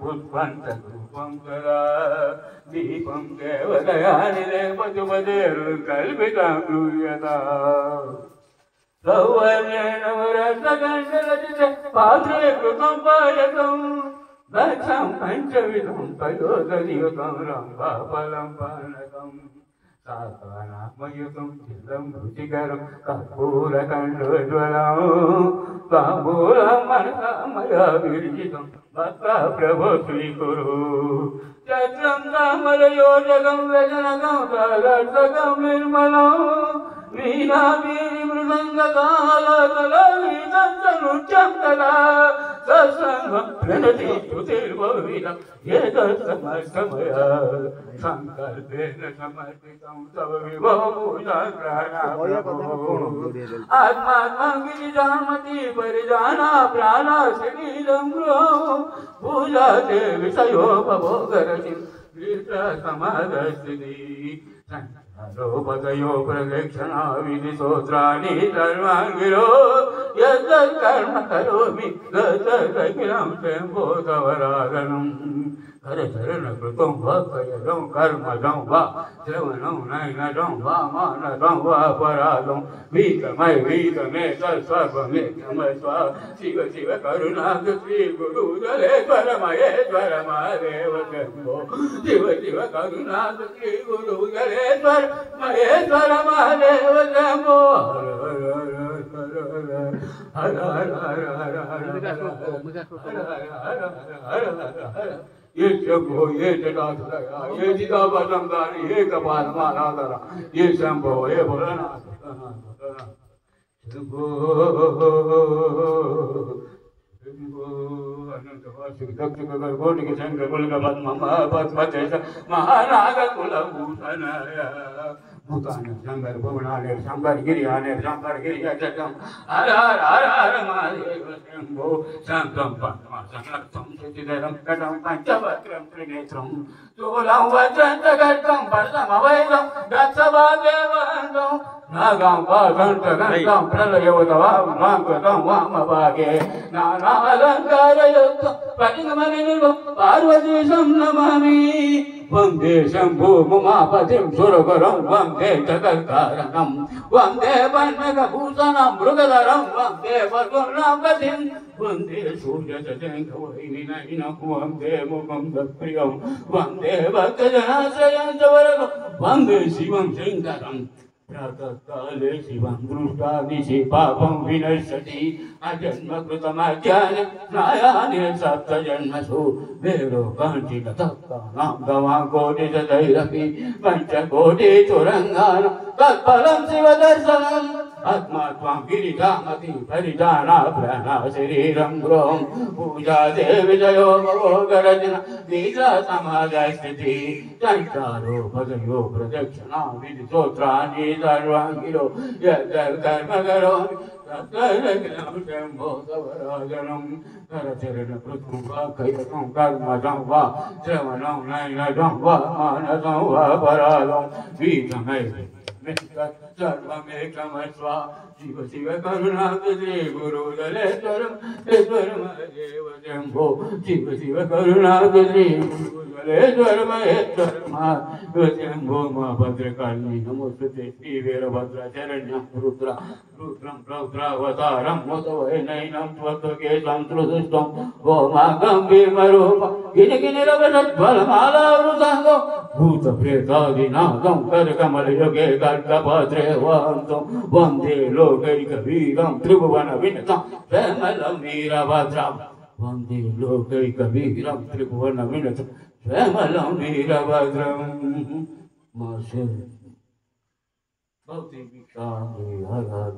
పుష్పంతరూపం కదా దీపం దేవదయానిదే పశుపదేరు కల్పితం క్రూయత సౌవర్ణేనవరసగండలచిత పాత్రే కృతం పాయసం దక్షం పంచవిధం పయోదనియుతం రంభాఫలం పానకం సాకానాత్మయుతం చిత్తం రుచికరం కర్పూరకండోజ్వలం తాంబూలం మనసామయా విర్జితం భక్త ప్రభో స్వీకురు చత్రం తామరయోజకం వ్యజనకం సాగర్షకం నిర్మలం వీణావీరి మృదంగకాలకలనృత్యం కదా సత్సంగం ప్రణతి స్తుతిర్బహువిధం ఏతత్సమస్తమయ సంకల్పేన సమర్పితం తవ విభవో ఆత్మాత్మం గిరిజామతి పరిజానా ప్రాణా శరీరం గృహం పూజాతే విషయోపభోగరసి సమాధస్థితి రూపకయో ప్రదక్షిణా విధి స్తోత్రాణి సర్వాంగిరో యత్కర్మ కరోమి తదఖిలం శంభో తవ రాగనం హరచరణ కృతం వా కయదం కర్మదం వా శ్రవణం నయనదం వా మానదం వా పరాదం వీతమే తత్సర్వమే క్షమస్వ శివ శివ కరుణాక శ్రీ గురుదలేశ్వర మహేశ్వర మహాదేవ శంభో శివ శివ కరుణాక శ్రీ గురుదలేశ్వర మహేశ్వర మహాదేవ శంభో హర హర హర హర హర హర ये शंभो ये जटाधरा ये जितापदंगारी ये कपालमालाधरा ये शंभो ये भोलानाथ शंभो कोटि के शंकर कुल का पद्म महानाग कुल भूषणय भूतान शंकर भुवनाने शंकर गिरियाने शंकर गिरिया जगम हर हर हर हर महादेव शंभो शंकरं पद्मा शंकरं सुचिदरं कटं पंचवक्त्रं त्रिनेत्रं स्थूलं वज्रं खड्गं परमवैरं दक्षवादेवहन्तं नागं पाशं प्रलयोदवां वाङ्कृतं वामभागे नानालङ्कारयुक्तं परिगमनिर्भं पार्वतीशं नमामि वन्दे शम्भो उमापतिं सुरगुरुं वन्दे जगत्कारणं वन्दे पन्नगभूषणं मृगधरं वन्दे वसुर्नापतिं वन्दे सूर्यचन्द्रवैरिनयनं वन्दे मुकुन्दप्रियं वन्दे भक्तजनाश्रयं च वरदं वन्दे शिवं शङ्करं प्रातःकाले शिवं दृष्ट्वा निशि पापं विनश्यति अजन्मकृतमज्ञाने स्नायाने सप्तजन्मसु वेदो काञ्चितप्तानां गवाङ्कोटिशतैरपि पञ्चकोटितुरङ्गानां तत्फलं शिवदर्शनम् आत्मा त्वां गिरिजामति परिजाना प्राणा शरीरं गृहं पूजा देविजयो भवोगरजन नीला समाजस्थिति चैतारो भगयो प्रदक्षिणा विधि स्तोत्राणि सर्वाङ्गिरो यत्कर्म करोमि तत्कर्मं शम्भो तव राजनं करचरण पृथुं वा कैरकं कर्मजं वा श्रवणं नयनजं वा मानसं वा परादं वीतमय सर्वमेकमस्व शिव शिव करुणाक श्री गुरुदलेश्वरं ईश्वर महादेव शंभो शिव शिव करुणाक श्री गुरुदलेश्वर महेश्वर महादेव शंभो मां भद्रकाली नमोस्तुते श्री वीरभद्रचरण्यं रुद्रं रौद्रावतारं मोदवैनयनं त्वत्केशं त्रिदुष्टं ओमागं भीमरूपं गिनिगिनिरवसज्ज्वलमालावृताङ्गं भूतप्रेतादिनाथं करकमलयुगे गर्गभद्रे वहन्तं वन्दे लोकैकवीरं त्रिभुवनविनुतं श्यामलं वीरभद्रं वन्दे लोकैकवीरं त्रिभुवनविनुतं श्यामलं वीरभद्रं भक्ति विशाले हर हर